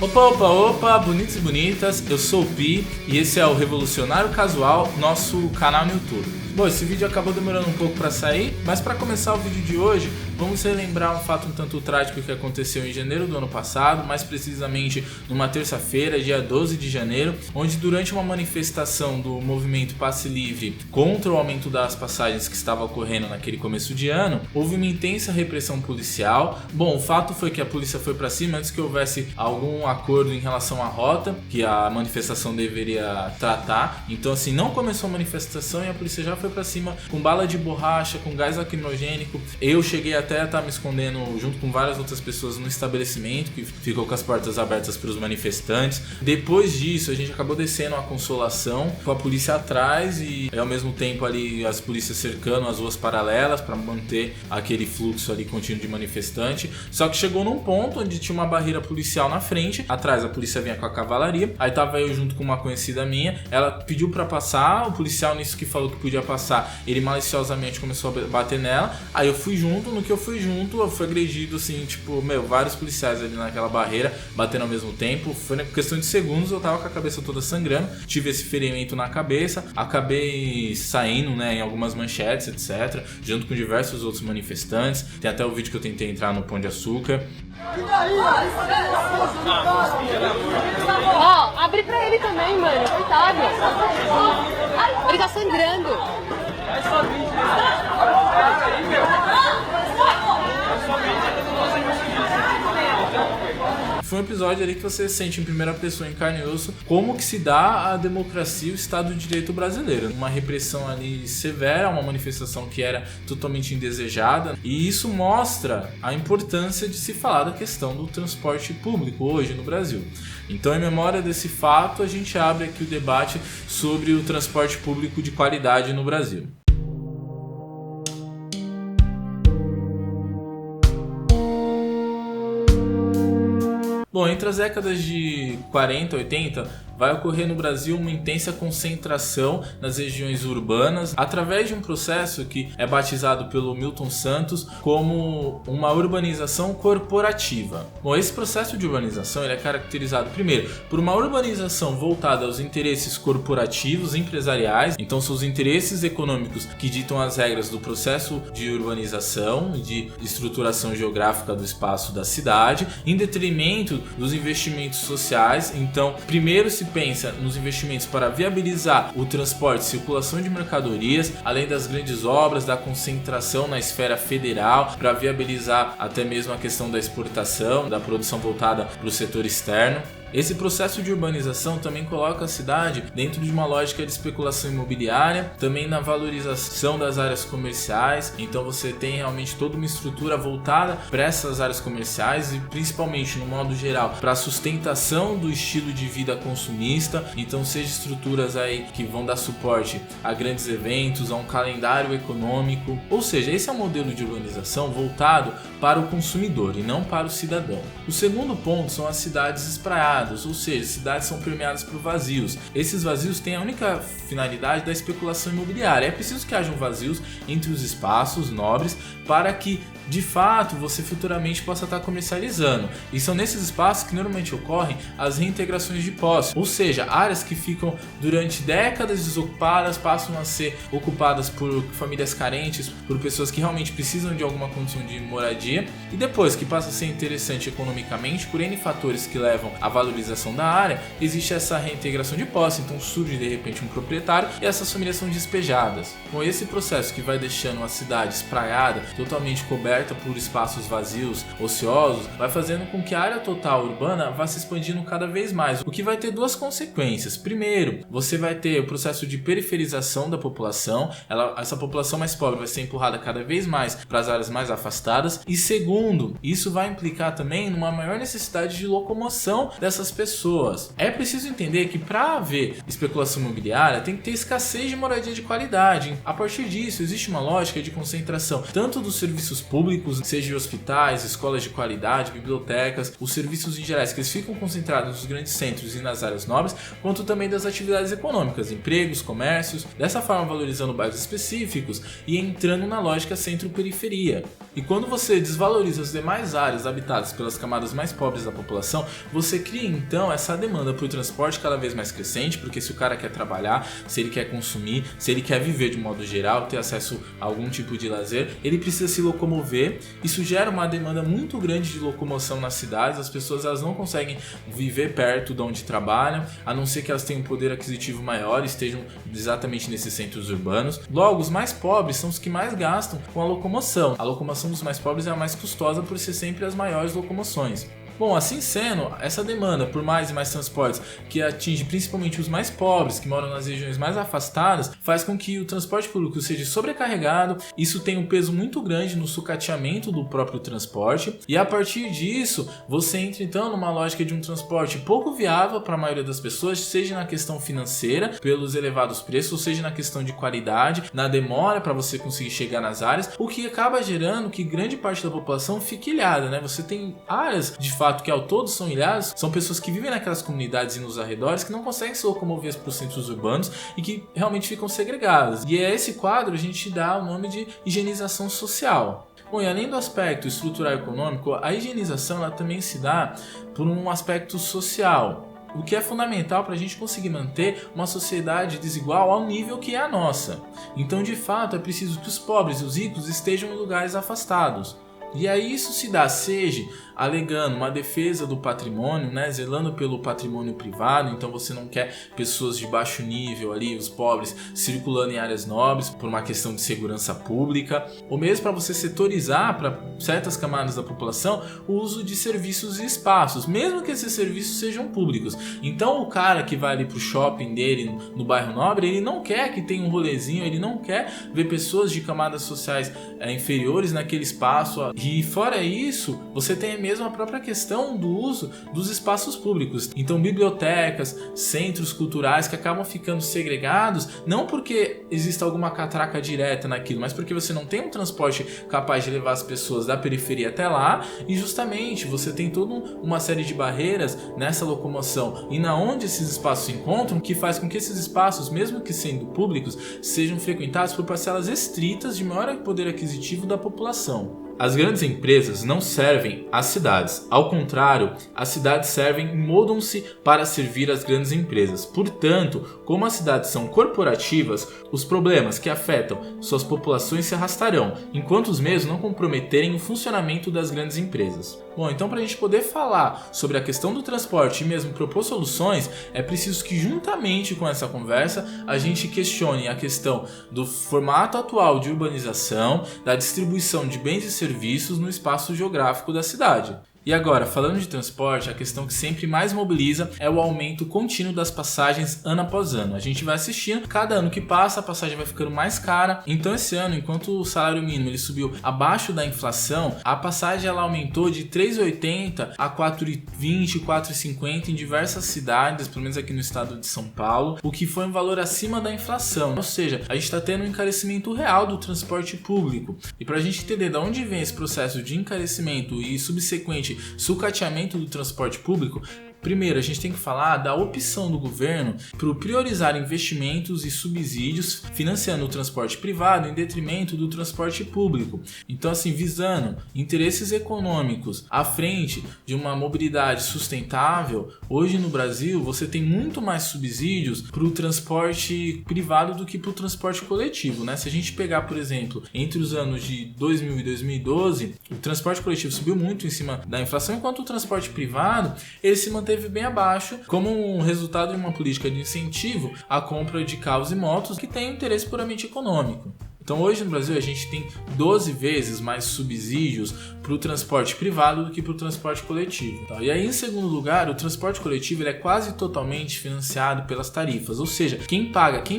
Opa, opa, opa, bonitos e bonitas, eu sou o Pi e esse é o Revolucionário Casual, nosso canal no YouTube. Bom, esse vídeo acabou demorando um pouco para sair, mas para começar o vídeo de hoje, vamos relembrar um fato um tanto trágico que aconteceu em janeiro do ano passado, mais precisamente numa terça-feira, dia 12 de janeiro, onde durante uma manifestação do movimento Passe Livre contra o aumento das passagens que estava ocorrendo naquele começo de ano, houve uma intensa repressão policial. Bom, o fato foi que a polícia foi para cima antes que houvesse algum acordo em relação à rota que a manifestação deveria tratar. Então assim, não começou a manifestação e a polícia já foi pra cima com bala de borracha, com gás lacrimogênico. Eu cheguei até a estar me escondendo junto com várias outras pessoas no estabelecimento que ficou com as portas abertas para os manifestantes. Depois disso a gente acabou descendo a Consolação com a polícia atrás e ao mesmo tempo ali as polícias cercando as ruas paralelas para manter aquele fluxo ali contínuo de manifestante. Só que chegou num ponto onde tinha uma barreira policial na frente, atrás a polícia vinha com a cavalaria, aí tava eu junto com uma conhecida minha, ela pediu para passar, o policial nisso que falou que podia passar, ele maliciosamente começou a bater nela, aí eu fui junto, no que eu fui junto, eu fui agredido assim, tipo, vários policiais ali naquela barreira, batendo ao mesmo tempo, foi na questão de segundos, eu tava com a cabeça toda sangrando, tive esse ferimento na cabeça, acabei saindo, em algumas manchetes, etc, junto com diversos outros manifestantes, tem até o vídeo que eu tentei entrar no Pão de Açúcar. Ó, abre pra ele também, mano, coitado. Ele tá sangrando. Foi um episódio ali que você sente em primeira pessoa, em carne e osso, como que se dá a democracia e o Estado de Direito brasileiro. Uma repressão ali severa, uma manifestação que era totalmente indesejada, e isso mostra a importância de se falar da questão do transporte público hoje no Brasil. Então, em memória desse fato, a gente abre aqui o debate sobre o transporte público de qualidade no Brasil. Bom, entre as décadas de 40 e 80, vai ocorrer no Brasil uma intensa concentração nas regiões urbanas através de um processo que é batizado pelo Milton Santos como uma urbanização corporativa. Bom, esse processo de urbanização ele é caracterizado primeiro por uma urbanização voltada aos interesses corporativos, empresariais, então são os interesses econômicos que ditam as regras do processo de urbanização e de estruturação geográfica do espaço da cidade, em detrimento dos investimentos sociais. Então, primeiro se pensa nos investimentos para viabilizar o transporte e circulação de mercadorias, além das grandes obras, da concentração na esfera federal, para viabilizar até mesmo a questão da exportação, da produção voltada para o setor externo. Esse processo de urbanização também coloca a cidade dentro de uma lógica de especulação imobiliária, também na valorização das áreas comerciais, então você tem realmente toda uma estrutura voltada para essas áreas comerciais e principalmente no modo geral para a sustentação do estilo de vida consumista, então seja estruturas aí que vão dar suporte a grandes eventos, a um calendário econômico, ou seja, esse é um modelo de urbanização voltado para o consumidor e não para o cidadão. O segundo ponto são as cidades espraiadas, ou seja, cidades são permeadas por vazios. Esses vazios têm a única finalidade da especulação imobiliária. É preciso que hajam vazios entre os espaços nobres para que, de fato, você futuramente possa estar comercializando. E são nesses espaços que normalmente ocorrem as reintegrações de posse, ou seja, áreas que ficam durante décadas desocupadas passam a ser ocupadas por famílias carentes, por pessoas que realmente precisam de alguma condição de moradia, e depois que passa a ser interessante economicamente, por N fatores que levam à valorização da área, existe essa reintegração de posse, então surge de repente um proprietário e essas famílias são despejadas. Com esse processo que vai deixando a cidade espraiada, totalmente coberta por espaços vazios, ociosos, vai fazendo com que a área total urbana vá se expandindo cada vez mais, o que vai ter duas consequências. Primeiro, você vai ter o processo de periferização da população, essa população mais pobre vai ser empurrada cada vez mais para as áreas mais afastadas, e segundo, isso vai implicar também numa maior necessidade de locomoção dessas pessoas. É preciso entender que para haver especulação imobiliária tem que ter escassez de moradia de qualidade. A partir disso, existe uma lógica de concentração tanto dos serviços públicos, seja hospitais, escolas de qualidade, bibliotecas, os serviços em geral, que eles ficam concentrados nos grandes centros e nas áreas nobres, quanto também das atividades econômicas, empregos, comércios, dessa forma valorizando bairros específicos e entrando na lógica centro-periferia. E quando você desvaloriza as demais áreas habitadas pelas camadas mais pobres da população, você cria então essa demanda por transporte cada vez mais crescente, porque se o cara quer trabalhar, se ele quer consumir, se ele quer viver de modo geral, ter acesso a algum tipo de lazer, ele precisa se locomover. Isso gera uma demanda muito grande de locomoção nas cidades. As pessoas elas não conseguem viver perto de onde trabalham, a não ser que elas tenham um poder aquisitivo maior e estejam exatamente nesses centros urbanos. Logo, os mais pobres são os que mais gastam com a locomoção. A locomoção dos mais pobres é a mais custosa por ser sempre as maiores locomoções. Bom, assim sendo, essa demanda por mais e mais transportes, que atinge principalmente os mais pobres, que moram nas regiões mais afastadas, faz com que o transporte público seja sobrecarregado. Isso tem um peso muito grande no sucateamento do próprio transporte, e a partir disso, você entra então numa lógica de um transporte pouco viável para a maioria das pessoas, seja na questão financeira, pelos elevados preços, ou seja na questão de qualidade, na demora para você conseguir chegar nas áreas, o que acaba gerando que grande parte da população fique ilhada, né? Você tem áreas de fato que ao todo são ilhados, são pessoas que vivem naquelas comunidades e nos arredores que não conseguem se locomover para os centros urbanos e que realmente ficam segregadas. E a esse quadro a gente dá o nome de higienização social. Bom, e além do aspecto estrutural e econômico, a higienização ela também se dá por um aspecto social, o que é fundamental para a gente conseguir manter uma sociedade desigual ao nível que é a nossa. Então, de fato, é preciso que os pobres e os ricos estejam em lugares afastados. E aí isso se dá, seja alegando uma defesa do patrimônio, né, zelando pelo patrimônio privado. Então você não quer pessoas de baixo nível ali, os pobres, circulando em áreas nobres por uma questão de segurança pública, ou mesmo para você setorizar para certas camadas da população o uso de serviços e espaços, mesmo que esses serviços sejam públicos. Então o cara que vai ali pro shopping dele no bairro nobre, ele não quer que tenha um rolezinho, ele não quer ver pessoas de camadas sociais inferiores naquele espaço. E fora isso, você tem mesmo a própria questão do uso dos espaços públicos. Então bibliotecas, centros culturais que acabam ficando segregados, não porque exista alguma catraca direta naquilo, mas porque você não tem um transporte capaz de levar as pessoas da periferia até lá, e justamente você tem toda uma série de barreiras nessa locomoção e na onde esses espaços se encontram, que faz com que esses espaços, mesmo que sendo públicos, sejam frequentados por parcelas restritas de maior poder aquisitivo da população. As grandes empresas não servem às cidades, ao contrário, as cidades servem e moldam-se para servir as grandes empresas. Portanto, como as cidades são corporativas, os problemas que afetam suas populações se arrastarão, enquanto os mesmos não comprometerem o funcionamento das grandes empresas. Bom, então para a gente poder falar sobre a questão do transporte e mesmo propor soluções, é preciso que juntamente com essa conversa a gente questione a questão do formato atual de urbanização, da distribuição de bens e serviços no espaço geográfico da cidade. E agora, falando de transporte, a questão que sempre mais mobiliza é o aumento contínuo das passagens ano após ano. A gente vai assistindo, cada ano que passa a passagem vai ficando mais cara. Então esse ano, enquanto o salário mínimo ele subiu abaixo da inflação, a passagem ela aumentou de R$ 3,80 a R$ 4,20, R$ 4,50 em diversas cidades, pelo menos aqui no estado de São Paulo, o que foi um valor acima da inflação. Ou seja, a gente está tendo um encarecimento real do transporte público. E para a gente entender de onde vem esse processo de encarecimento e subsequente sucateamento do transporte público, primeiro a gente tem que falar da opção do governo por priorizar investimentos e subsídios financiando o transporte privado em detrimento do transporte público. Então assim, visando interesses econômicos à frente de uma mobilidade sustentável, hoje no Brasil você tem muito mais subsídios para o transporte privado do que para o transporte coletivo, né? Se a gente pegar, por exemplo, entre os anos de 2000 e 2012, o transporte coletivo subiu muito em cima da inflação, enquanto o transporte privado ele se manteve bem abaixo, como um resultado de uma política de incentivo à compra de carros e motos que tem um interesse puramente econômico. Então hoje no Brasil a gente tem 12 vezes mais subsídios para o transporte privado do que para o transporte coletivo. E aí, em segundo lugar, o transporte coletivo ele é quase totalmente financiado pelas tarifas, ou seja, quem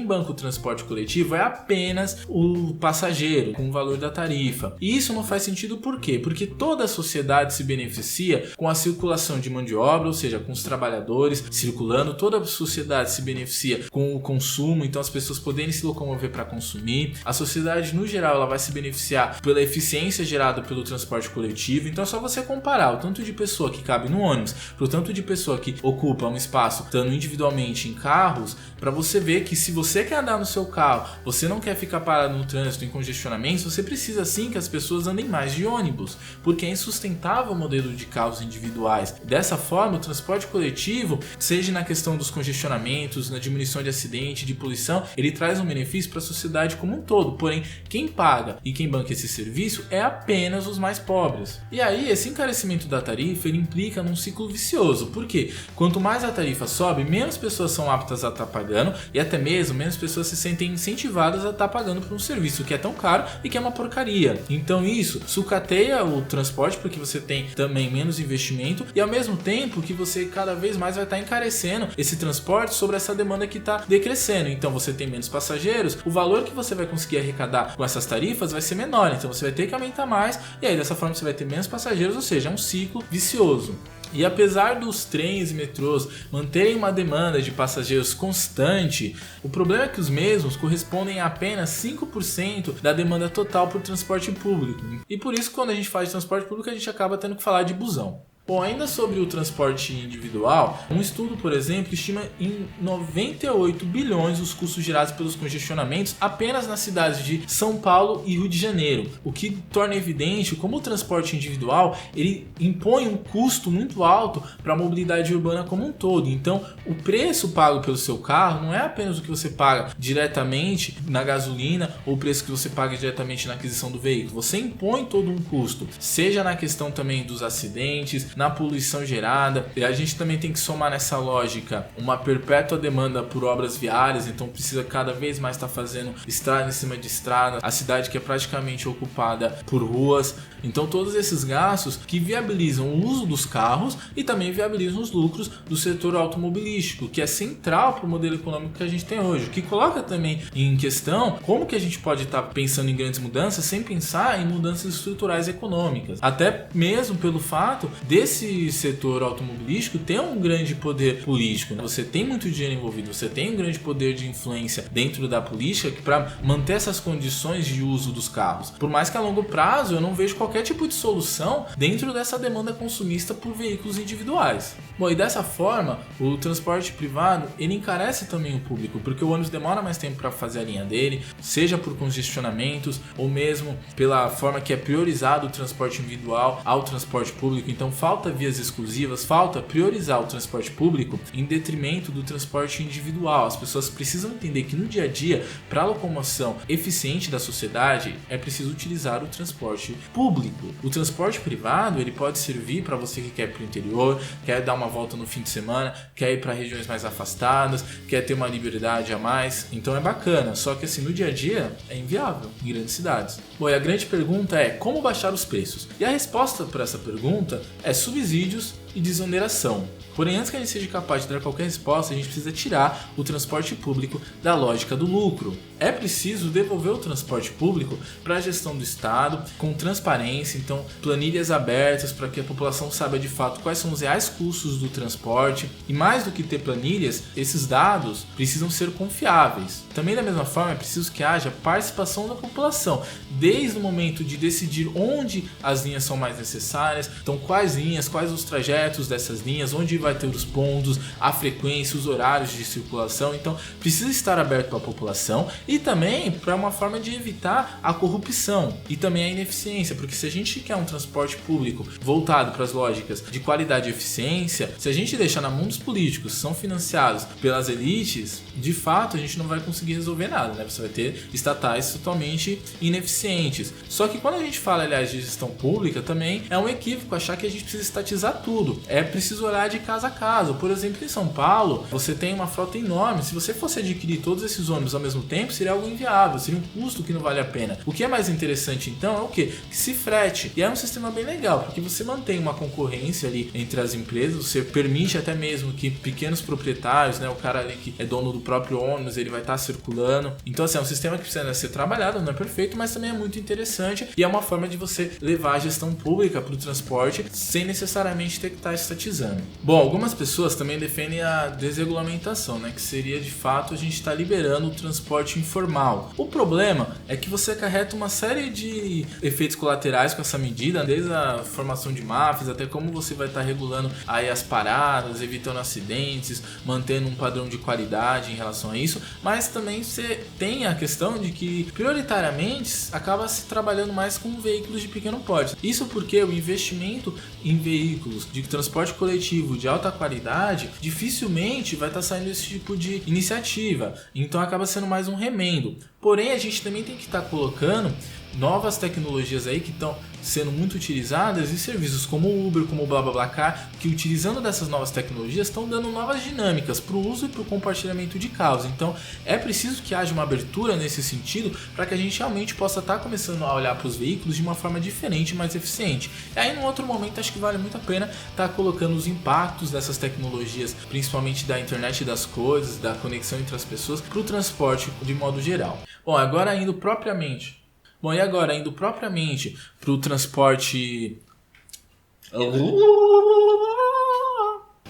banca o transporte coletivo é apenas o passageiro com o valor da tarifa. E isso não faz sentido por quê? Porque toda a sociedade se beneficia com a circulação de mão de obra, ou seja, com os trabalhadores circulando, toda a sociedade se beneficia com o consumo, então as pessoas poderem se locomover para consumir, a sociedade sociedade no geral ela vai se beneficiar pela eficiência gerada pelo transporte coletivo. Então é só você comparar o tanto de pessoa que cabe no ônibus pro tanto de pessoa que ocupa um espaço estando individualmente em carros, para você ver que se você quer andar no seu carro, você não quer ficar parado no trânsito, em congestionamento, você precisa sim que as pessoas andem mais de ônibus, porque é insustentável o modelo de carros individuais. Dessa forma, o transporte coletivo, seja na questão dos congestionamentos, na diminuição de acidente, de poluição, ele traz um benefício para a sociedade como um todo. Porém, quem paga e quem banca esse serviço é apenas os mais pobres. E aí, esse encarecimento da tarifa, ele implica num ciclo vicioso. Por quê? Quanto mais a tarifa sobe, menos pessoas são aptas a estar pagando e até mesmo menos pessoas se sentem incentivadas a estar pagando por um serviço que é tão caro e que é uma porcaria. Então isso sucateia o transporte, porque você tem também menos investimento e ao mesmo tempo que você cada vez mais vai estar encarecendo esse transporte sobre essa demanda que está decrescendo. Então você tem menos passageiros, o valor que você vai conseguir arrecadar com essas tarifas vai ser menor, então você vai ter que aumentar mais e aí dessa forma você vai ter menos passageiros, ou seja, é um ciclo vicioso. E apesar dos trens e metrôs manterem uma demanda de passageiros constante, o problema é que os mesmos correspondem a apenas 5% da demanda total por transporte público. E por isso, quando a gente fala de transporte público, a gente acaba tendo que falar de busão. Bom, ainda sobre o transporte individual, um estudo, por exemplo, estima em 98 bilhões os custos gerados pelos congestionamentos apenas nas cidades de São Paulo e Rio de Janeiro, o que torna evidente como o transporte individual ele impõe um custo muito alto para a mobilidade urbana como um todo. Então, o preço pago pelo seu carro não é apenas o que você paga diretamente na gasolina ou o preço que você paga diretamente na aquisição do veículo. Você impõe todo um custo, seja na questão também dos acidentes, na poluição gerada. E a gente também tem que somar nessa lógica uma perpétua demanda por obras viárias, então precisa cada vez mais estar fazendo estrada em cima de estrada, a cidade que é praticamente ocupada por ruas. Então todos esses gastos que viabilizam o uso dos carros e também viabilizam os lucros do setor automobilístico, que é central para o modelo econômico que a gente tem hoje, que coloca também em questão como que a gente pode estar pensando em grandes mudanças sem pensar em mudanças estruturais econômicas, até mesmo pelo fato desse setor automobilístico ter um grande poder político, né? Você tem muito dinheiro envolvido, você tem um grande poder de influência dentro da política para manter essas condições de uso dos carros. Por mais que a longo prazo eu não vejo qualquer tipo de solução dentro dessa demanda consumista por veículos individuais. Bom, e dessa forma, o transporte privado ele encarece também o público, porque o ônibus demora mais tempo para fazer a linha dele, seja por congestionamentos ou mesmo pela forma que é priorizado o transporte individual ao transporte público. Então falta vias exclusivas, falta priorizar o transporte público em detrimento do transporte individual. As pessoas precisam entender que no dia a dia, para a locomoção eficiente da sociedade, é preciso utilizar o transporte público. O transporte privado ele pode servir para você que quer ir para o interior, quer dar uma volta no fim de semana, quer ir para regiões mais afastadas, quer ter uma liberdade a mais. Então é bacana, só que assim no dia a dia é inviável em grandes cidades. Bom, e a grande pergunta é como baixar os preços? E a resposta para essa pergunta é subsídios e desoneração. Porém, antes que a gente seja capaz de dar qualquer resposta, a gente precisa tirar o transporte público da lógica do lucro. É preciso devolver o transporte público para a gestão do Estado, com transparência, então planilhas abertas para que a população saiba de fato quais são os reais custos do transporte. E mais do que ter planilhas, esses dados precisam ser confiáveis. Também da mesma forma é preciso que haja participação da população, desde o momento de decidir onde as linhas são mais necessárias, então quais linhas, quais os trajetos dessas linhas, onde vai ter os pontos, a frequência, os horários de circulação. Então precisa estar aberto para a população e também para uma forma de evitar a corrupção e também a ineficiência, porque se a gente quer um transporte público voltado para as lógicas de qualidade e eficiência, se a gente deixar na mão dos políticos que são financiados pelas elites, de fato a gente não vai conseguir resolver nada, né? Você vai ter estatais totalmente ineficientes. Só que quando a gente fala, aliás, de gestão pública, também é um equívoco achar que a gente precisa estatizar tudo. É preciso olhar de casa a casa. Por exemplo, em São Paulo, você tem uma frota enorme. Se você fosse adquirir todos esses ônibus ao mesmo tempo, seria algo inviável, seria um custo que não vale a pena. O que é mais interessante, então, é o quê? Que se frete. E é um sistema bem legal, porque você mantém uma concorrência ali entre as empresas, você permite até mesmo que pequenos proprietários, né, o cara ali que é dono do próprio ônibus, ele vai estar circulando. Então, assim, é um sistema que precisa ser trabalhado, não é perfeito, mas também é muito interessante e é uma forma de você levar a gestão pública para o transporte sem necessariamente ter que está estatizando. Bom, algumas pessoas também defendem a desregulamentação, né, que seria de fato a gente estar liberando o transporte informal. O problema é que você acarreta uma série de efeitos colaterais com essa medida, desde a formação de máfias até como você vai estar regulando aí as paradas, evitando acidentes, mantendo um padrão de qualidade em relação a isso, mas também você tem a questão de que prioritariamente acaba se trabalhando mais com veículos de pequeno porte. Isso porque o investimento em veículos de transporte coletivo de alta qualidade dificilmente vai estar saindo esse tipo de iniciativa, então acaba sendo mais um remendo. Porém, a gente também tem que estar colocando novas tecnologias aí que estão sendo muito utilizadas em serviços como o Uber, como o BlaBlaCar, que utilizando dessas novas tecnologias estão dando novas dinâmicas para o uso e para o compartilhamento de carros. Então é preciso que haja uma abertura nesse sentido para que a gente realmente possa estar começando a olhar para os veículos de uma forma diferente e mais eficiente. E aí, num outro momento, acho que vale muito a pena estar colocando os impactos dessas tecnologias, principalmente da internet das coisas, da conexão entre as pessoas, para o transporte de modo geral. Bom, agora indo propriamente para o transporte...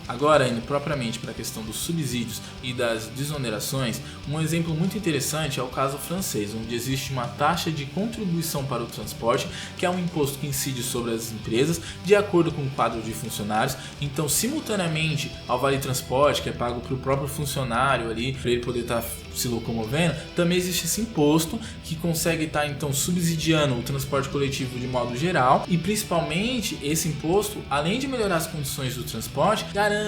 Agora, indo propriamente para a questão dos subsídios e das desonerações, um exemplo muito interessante é o caso francês, onde existe uma taxa de contribuição para o transporte, que é um imposto que incide sobre as empresas de acordo com o quadro de funcionários. Então, simultaneamente ao Vale Transporte, que é pago para o próprio funcionário ali, para ele poder estar se locomovendo, também existe esse imposto que consegue estar então subsidiando o transporte coletivo de modo geral, e principalmente esse imposto, além de melhorar as condições do transporte, garante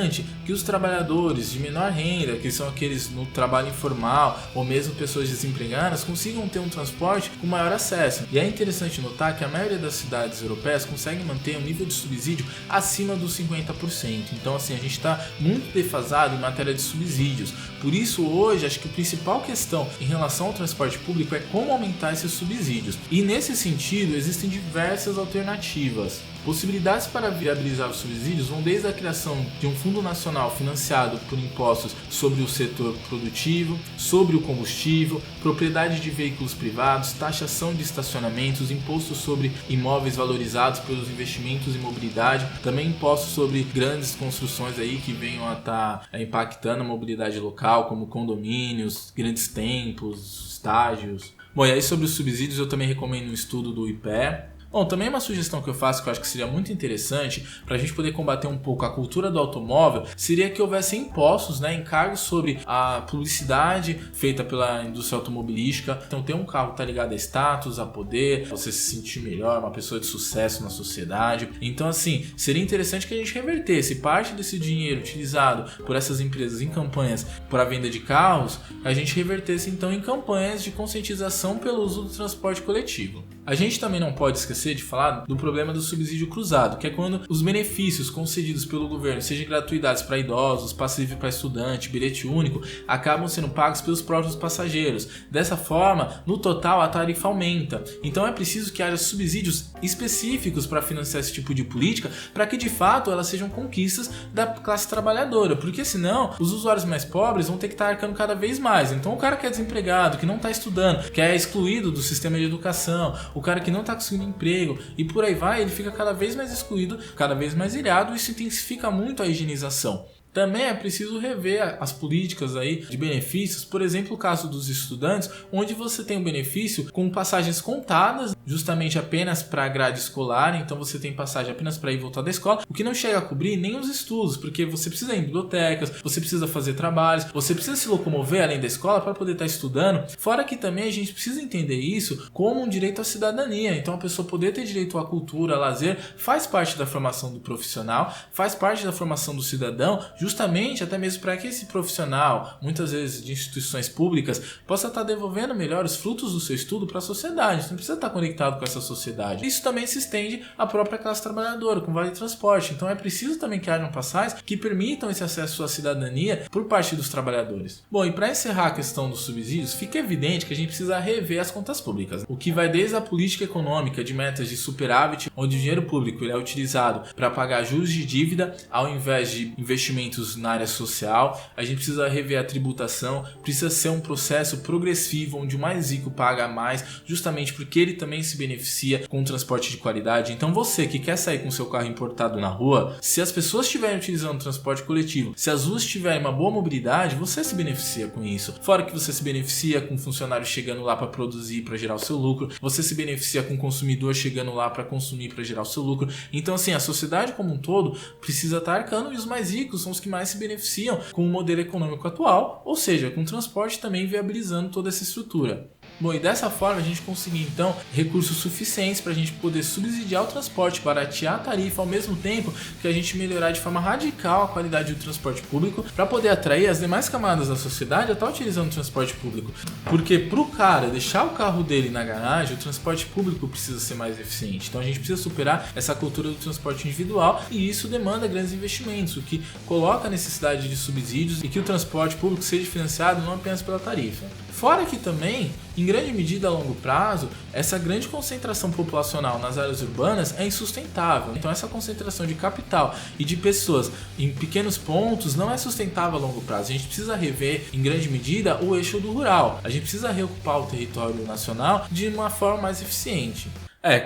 que os trabalhadores de menor renda, que são aqueles no trabalho informal ou mesmo pessoas desempregadas, consigam ter um transporte com maior acesso. E é interessante notar que a maioria das cidades europeias consegue manter um nível de subsídio acima dos 50%. Então, assim, a gente está muito defasado em matéria de subsídios. Por isso, hoje, acho que a principal questão em relação ao transporte público é como aumentar esses subsídios. E nesse sentido, existem diversas alternativas. Possibilidades para viabilizar os subsídios vão desde a criação de um fundo nacional financiado por impostos sobre o setor produtivo, sobre o combustível, propriedade de veículos privados, taxação de estacionamentos, impostos sobre imóveis valorizados pelos investimentos em mobilidade, também impostos sobre grandes construções aí que venham a estar impactando a mobilidade local, como condomínios, grandes templos, estádios. Bom, e aí sobre os subsídios eu também recomendo um estudo do IPE. Bom, também uma sugestão que eu faço que eu acho que seria muito interessante para a gente poder combater um pouco a cultura do automóvel seria que houvesse impostos, né, encargos sobre a publicidade feita pela indústria automobilística. Então, ter um carro tá ligado a status, a poder, você se sentir melhor, uma pessoa de sucesso na sociedade. Então, assim, seria interessante que a gente revertesse parte desse dinheiro utilizado por essas empresas em campanhas para a venda de carros, a gente revertesse então em campanhas de conscientização pelo uso do transporte coletivo. A gente também não pode esquecer de falar do problema do subsídio cruzado, que é quando os benefícios concedidos pelo governo, seja gratuidades para idosos, passe livre para estudante, bilhete único, acabam sendo pagos pelos próprios passageiros. Dessa forma, no total, a tarifa aumenta. Então é preciso que haja subsídios específicos para financiar esse tipo de política, para que de fato elas sejam conquistas da classe trabalhadora, porque senão os usuários mais pobres vão ter que estar arcando cada vez mais. Então o cara que é desempregado, que não está estudando, que é excluído do sistema de educação, o cara que não está conseguindo emprego e por aí vai, ele fica cada vez mais excluído, cada vez mais ilhado, e isso intensifica muito a higienização. Também é preciso rever as políticas aí de benefícios, por exemplo, o caso dos estudantes, onde você tem um benefício com passagens contadas, justamente apenas para a grade escolar, então você tem passagem apenas para ir e voltar da escola, o que não chega a cobrir nem os estudos, porque você precisa ir em bibliotecas, você precisa fazer trabalhos, você precisa se locomover além da escola para poder estar estudando, fora que também a gente precisa entender isso como um direito à cidadania, então a pessoa poder ter direito à cultura, a lazer, faz parte da formação do profissional, faz parte da formação do cidadão, justamente até mesmo para que esse profissional, muitas vezes de instituições públicas, possa estar devolvendo melhor os frutos do seu estudo para a sociedade. Você não precisa estar conectado com essa sociedade. Isso também se estende à própria classe trabalhadora, com o Vale Transporte. Então é preciso também que hajam passagens que permitam esse acesso à cidadania por parte dos trabalhadores. Bom, e para encerrar a questão dos subsídios, fica evidente que a gente precisa rever as contas públicas. O que vai desde a política econômica de metas de superávit, onde o dinheiro público ele é utilizado para pagar juros de dívida ao invés de investimento na área social. A gente precisa rever a tributação, precisa ser um processo progressivo onde o mais rico paga mais, justamente porque ele também também se beneficia com o transporte de qualidade. Então você que quer sair com seu carro importado na rua, se as pessoas estiverem utilizando o transporte coletivo, se as ruas tiverem uma boa mobilidade, você se beneficia com isso. Fora que você se beneficia com funcionários chegando lá para produzir, para gerar o seu lucro, você se beneficia com o consumidor chegando lá para consumir, para gerar o seu lucro. Então assim, a sociedade como um todo precisa estar arcando, e os mais ricos são os que mais se beneficiam com o modelo econômico atual, ou seja, com o transporte também viabilizando toda essa estrutura. Bom, e dessa forma a gente conseguir então recursos suficientes para a gente poder subsidiar o transporte, baratear a tarifa, ao mesmo tempo que a gente melhorar de forma radical a qualidade do transporte público, para poder atrair as demais camadas da sociedade a estar utilizando o transporte público. Porque para o cara deixar o carro dele na garagem, o transporte público precisa ser mais eficiente. Então a gente precisa superar essa cultura do transporte individual, e isso demanda grandes investimentos, o que coloca a necessidade de subsídios e que o transporte público seja financiado não apenas pela tarifa. Fora que também, em grande medida a longo prazo, essa grande concentração populacional nas áreas urbanas é insustentável. Então essa concentração de capital e de pessoas em pequenos pontos não é sustentável a longo prazo. A gente precisa rever, em grande medida, o eixo do rural. A gente precisa reocupar o território nacional de uma forma mais eficiente.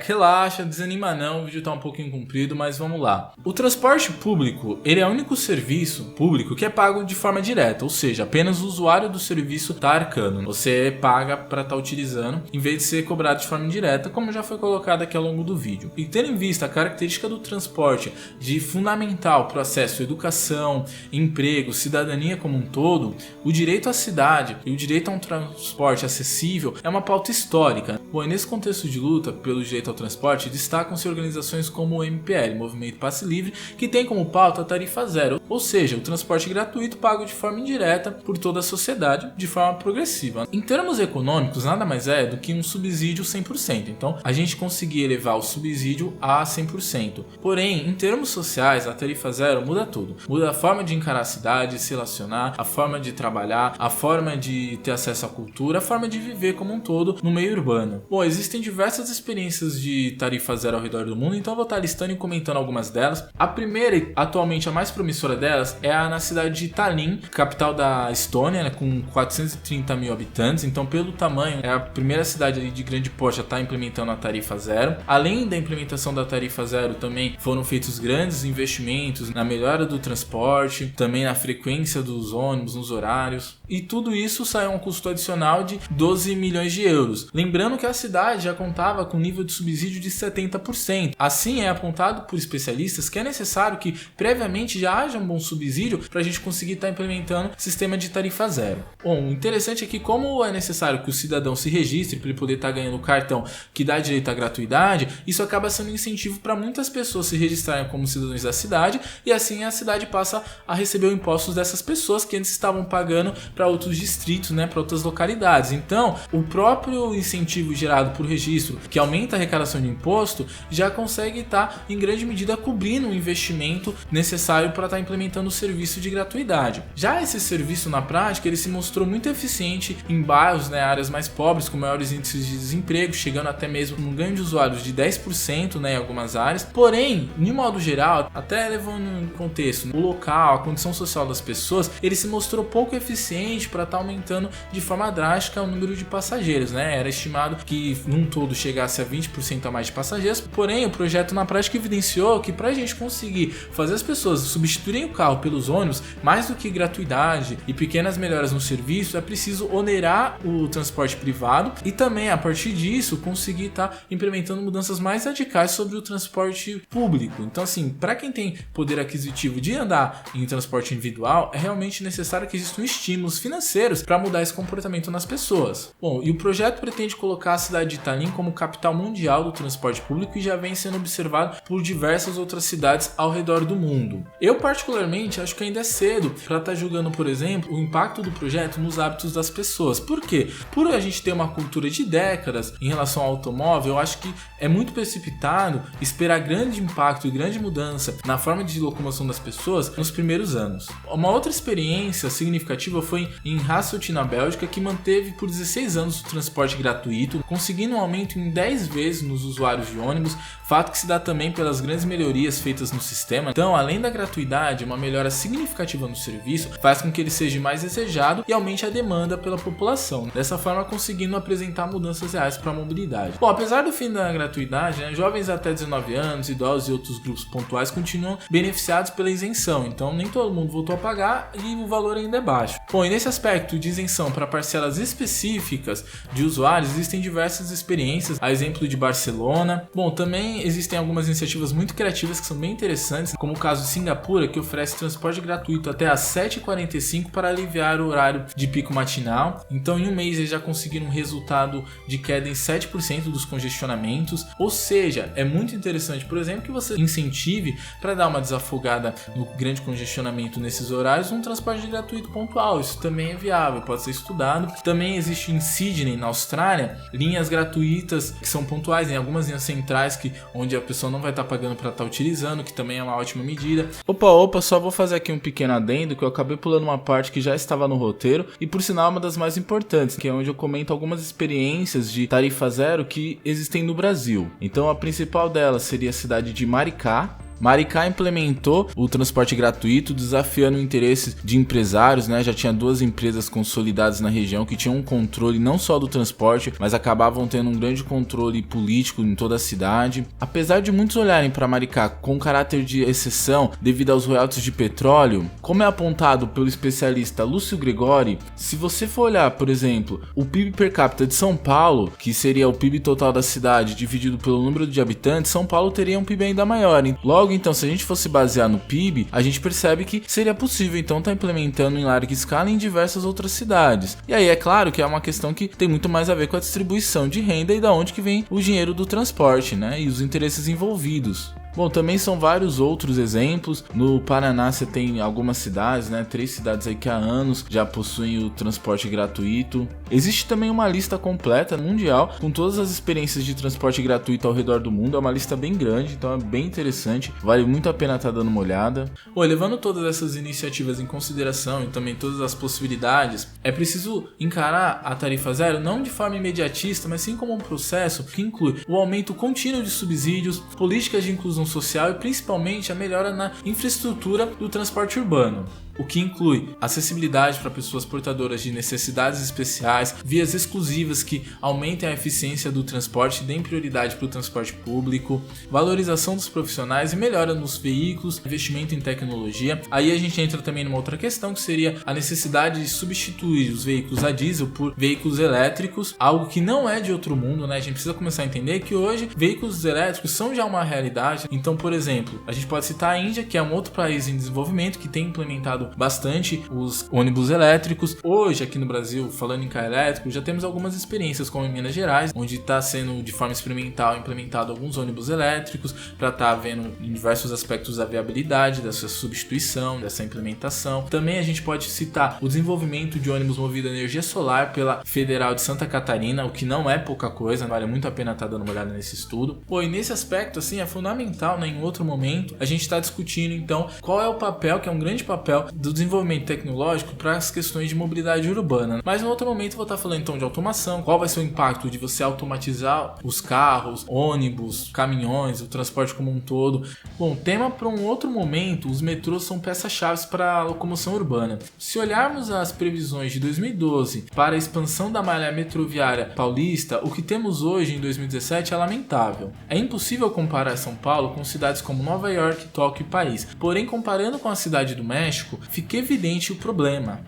Relaxa, desanima não, o vídeo tá um pouquinho comprido, mas vamos lá. O transporte público, ele é o único serviço público que é pago de forma direta, ou seja, apenas o usuário do serviço tá arcando. Você paga para estar utilizando, em vez de ser cobrado de forma indireta, como já foi colocado aqui ao longo do vídeo. E tendo em vista a característica do transporte de fundamental para o acesso à educação, emprego, cidadania como um todo, o direito à cidade e o direito a um transporte acessível é uma pauta histórica. Bom, e nesse contexto de luta pelo direito ao transporte, destacam-se organizações como o MPL, Movimento Passe Livre, que tem como pauta a tarifa zero, ou seja, o transporte gratuito pago de forma indireta por toda a sociedade, de forma progressiva. Em termos econômicos, nada mais é do que um subsídio 100%, então a gente conseguir elevar o subsídio a 100%. Porém, em termos sociais, a tarifa zero muda tudo. Muda a forma de encarar a cidade, se relacionar, a forma de trabalhar, a forma de ter acesso à cultura, a forma de viver como um todo no meio urbano. Bom, existem diversas experiências de tarifa zero ao redor do mundo, então eu vou estar listando e comentando algumas delas. A primeira, e atualmente a mais promissora delas, é na cidade de Tallinn, capital da Estônia, com 430 mil habitantes, então pelo tamanho é a primeira cidade ali de grande porte a estar implementando a tarifa zero. Além da implementação da tarifa zero, também foram feitos grandes investimentos na melhora do transporte, também na frequência dos ônibus, nos horários, e tudo isso saiu a um custo adicional de 12 milhões de euros. Lembrando que a cidade já contava com nível de subsídio de 70%. Assim, é apontado por especialistas que é necessário que previamente já haja um bom subsídio para a gente conseguir estar implementando o sistema de tarifa zero. Bom, o interessante é que, como é necessário que o cidadão se registre para ele poder estar ganhando o cartão que dá direito à gratuidade, isso acaba sendo um incentivo para muitas pessoas se registrarem como cidadãos da cidade, e assim a cidade passa a receber os impostos dessas pessoas que antes estavam pagando para outros distritos, para outras localidades. Então, o próprio incentivo gerado por registro, que aumenta a arrecadação de imposto, já consegue estar em grande medida cobrindo o investimento necessário para estar implementando o serviço de gratuidade. Já esse serviço na prática, ele se mostrou muito eficiente em bairros, áreas mais pobres, com maiores índices de desemprego, chegando até mesmo um ganho de usuários de 10% em algumas áreas. Porém, de modo geral, até levando em contexto o local, a condição social das pessoas, ele se mostrou pouco eficiente para estar aumentando de forma drástica o número de passageiros. Era estimado que num todo chegasse a 20% a mais de passageiros, porém o projeto na prática evidenciou que para a gente conseguir fazer as pessoas substituírem o carro pelos ônibus, mais do que gratuidade e pequenas melhoras no serviço, é preciso onerar o transporte privado e também, a partir disso, conseguir estar implementando mudanças mais radicais sobre o transporte público. Então, assim, para quem tem poder aquisitivo de andar em transporte individual, é realmente necessário que existam estímulos financeiros para mudar esse comportamento nas pessoas. Bom, e o projeto pretende colocar a cidade de Tallinn como capital mundial do transporte público e já vem sendo observado por diversas outras cidades ao redor do mundo. Eu, particularmente, acho que ainda é cedo para estar julgando, por exemplo, o impacto do projeto nos hábitos das pessoas. Por quê? Por a gente ter uma cultura de décadas em relação ao automóvel, eu acho que é muito precipitado esperar grande impacto e grande mudança na forma de locomoção das pessoas nos primeiros anos. Uma outra experiência significativa foi em Hasselt, na Bélgica, que manteve por 16 anos o transporte gratuito, conseguindo um aumento em 10 vezes nos usuários de ônibus, fato que se dá também pelas grandes melhorias feitas no sistema. Então, além da gratuidade, e uma melhora significativa no serviço faz com que ele seja mais desejado e aumente a demanda pela população, dessa forma conseguindo apresentar mudanças reais para a mobilidade. Bom, apesar do fim da gratuidade, jovens até 19 anos, idosos e outros grupos pontuais continuam beneficiados pela isenção, então nem todo mundo voltou a pagar e o valor ainda é baixo. Bom, e nesse aspecto de isenção para parcelas específicas de usuários, existem diversas experiências, a exemplo de Barcelona. Bom, também existem algumas iniciativas muito criativas que são bem interessantes, como o caso de Singapura, que oferece transporte gratuito até às 7h45 para aliviar o horário de pico matinal. Então, em um mês eles já conseguiram um resultado de queda em 7% dos congestionamentos, ou seja, é muito interessante, por exemplo, que você incentive para dar uma desafogada no grande congestionamento nesses horários um transporte gratuito pontual. Isso também é viável, pode ser estudado. Também existe em Sydney, na Austrália, linhas gratuitas que são pontuais, em algumas linhas centrais onde a pessoa não vai estar pagando para estar utilizando, que também é uma ótima medida. Opa, só vou fazer aqui um pequeno adendo, que eu acabei pulando uma parte que já estava no roteiro e por sinal é uma das mais importantes, que é onde eu comento algumas experiências de tarifa zero que existem no Brasil. Então a principal delas seria a cidade de Maricá. Maricá implementou o transporte gratuito, desafiando o interesse de empresários, Já tinha 2 empresas consolidadas na região que tinham um controle não só do transporte, mas acabavam tendo um grande controle político em toda a cidade. Apesar de muitos olharem para Maricá com caráter de exceção devido aos royalties de petróleo, como é apontado pelo especialista Lúcio Gregori, se você for olhar, por exemplo, o PIB per capita de São Paulo, que seria o PIB total da cidade dividido pelo número de habitantes, São Paulo teria um PIB ainda maior. Logo, então, se a gente fosse basear no PIB, a gente percebe que seria possível então estar implementando em larga escala em diversas outras cidades. E aí é claro que é uma questão que tem muito mais a ver com a distribuição de renda e da onde que vem o dinheiro do transporte, e os interesses envolvidos. Bom, também são vários outros exemplos. No Paraná você tem algumas cidades, 3 cidades aí que há anos já possuem o transporte gratuito. Existe também uma lista completa mundial com todas as experiências de transporte gratuito ao redor do mundo. É uma lista bem grande, então é bem interessante. Vale muito a pena estar dando uma olhada. Bom, levando todas essas iniciativas em consideração e também todas as possibilidades, é preciso encarar a tarifa zero não de forma imediatista, mas sim como um processo que inclui o aumento contínuo de subsídios, políticas de inclusão social e principalmente a melhora na infraestrutura do transporte urbano, o que inclui acessibilidade para pessoas portadoras de necessidades especiais, vias exclusivas que aumentem a eficiência do transporte e deem prioridade para o transporte público, valorização dos profissionais e melhora nos veículos, investimento em tecnologia. Aí a gente entra também numa outra questão, que seria a necessidade de substituir os veículos a diesel por veículos elétricos, algo que não é de outro mundo, A gente precisa começar a entender que hoje veículos elétricos são já uma realidade. Então, por exemplo, a gente pode citar a Índia, que é um outro país em desenvolvimento que tem implementado bastante os ônibus elétricos. Hoje, aqui no Brasil, falando em carro elétrico, já temos algumas experiências, como em Minas Gerais, onde está sendo de forma experimental implementado alguns ônibus elétricos para estar vendo em diversos aspectos da viabilidade, dessa substituição, dessa implementação. Também a gente pode citar o desenvolvimento de ônibus movido a energia solar pela Federal de Santa Catarina, o que não é pouca coisa, vale muito a pena estar dando uma olhada nesse estudo. E nesse aspecto, assim, é fundamental, em outro momento, a gente está discutindo, então, qual é o papel, que é um grande papel, do desenvolvimento tecnológico para as questões de mobilidade urbana. Mas no outro momento eu vou estar falando então de automação, qual vai ser o impacto de você automatizar os carros, ônibus, caminhões, o transporte como um todo. Bom, tema para um outro momento, os metrôs são peças-chave para a locomoção urbana. Se olharmos as previsões de 2012 para a expansão da malha metroviária paulista, o que temos hoje em 2017 é lamentável. É impossível comparar São Paulo com cidades como Nova York, Tóquio e Paris. Porém, comparando com a cidade do México, fica evidente o problema.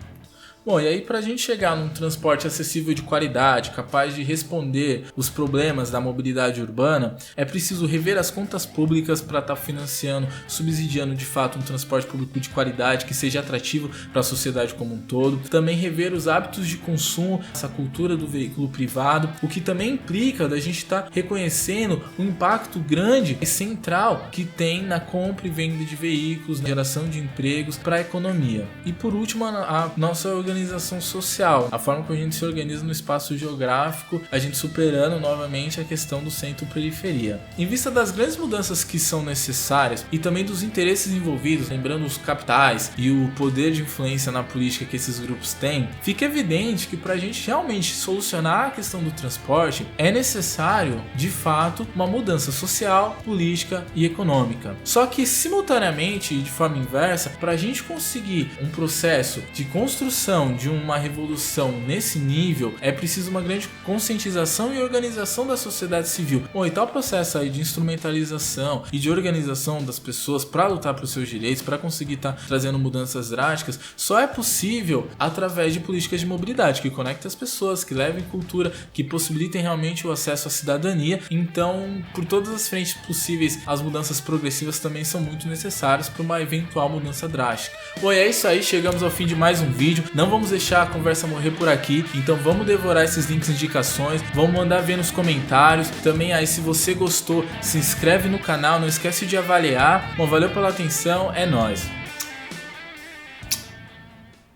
Bom, e aí para a gente chegar num transporte acessível de qualidade, capaz de responder os problemas da mobilidade urbana, é preciso rever as contas públicas para estar financiando, subsidiando de fato um transporte público de qualidade que seja atrativo para a sociedade como um todo. Também rever os hábitos de consumo, essa cultura do veículo privado, o que também implica da gente estar reconhecendo o impacto grande e central que tem na compra e venda de veículos, na geração de empregos para a economia. E por último, a nossa organização organização social, a forma como a gente se organiza no espaço geográfico, a gente superando novamente a questão do centro-periferia. Em vista das grandes mudanças que são necessárias e também dos interesses envolvidos, lembrando os capitais e o poder de influência na política que esses grupos têm, fica evidente que para a gente realmente solucionar a questão do transporte é necessário, de fato, uma mudança social, política e econômica. Só que, simultaneamente e de forma inversa, para a gente conseguir um processo de construção de uma revolução nesse nível, é preciso uma grande conscientização e organização da sociedade civil. Bom, e tal processo aí de instrumentalização e de organização das pessoas para lutar pelos seus direitos, para conseguir estar trazendo mudanças drásticas, só é possível através de políticas de mobilidade que conectem as pessoas, que levem cultura, que possibilitem realmente o acesso à cidadania. Então, por todas as frentes possíveis, as mudanças progressivas também são muito necessárias para uma eventual mudança drástica. Bom, e é isso aí, chegamos ao fim de mais um vídeo. Não vamos deixar a conversa morrer por aqui, então vamos devorar esses links e indicações, vamos mandar ver nos comentários. Também aí, se você gostou, se inscreve no canal, não esquece de avaliar. Bom, valeu pela atenção, é nóis!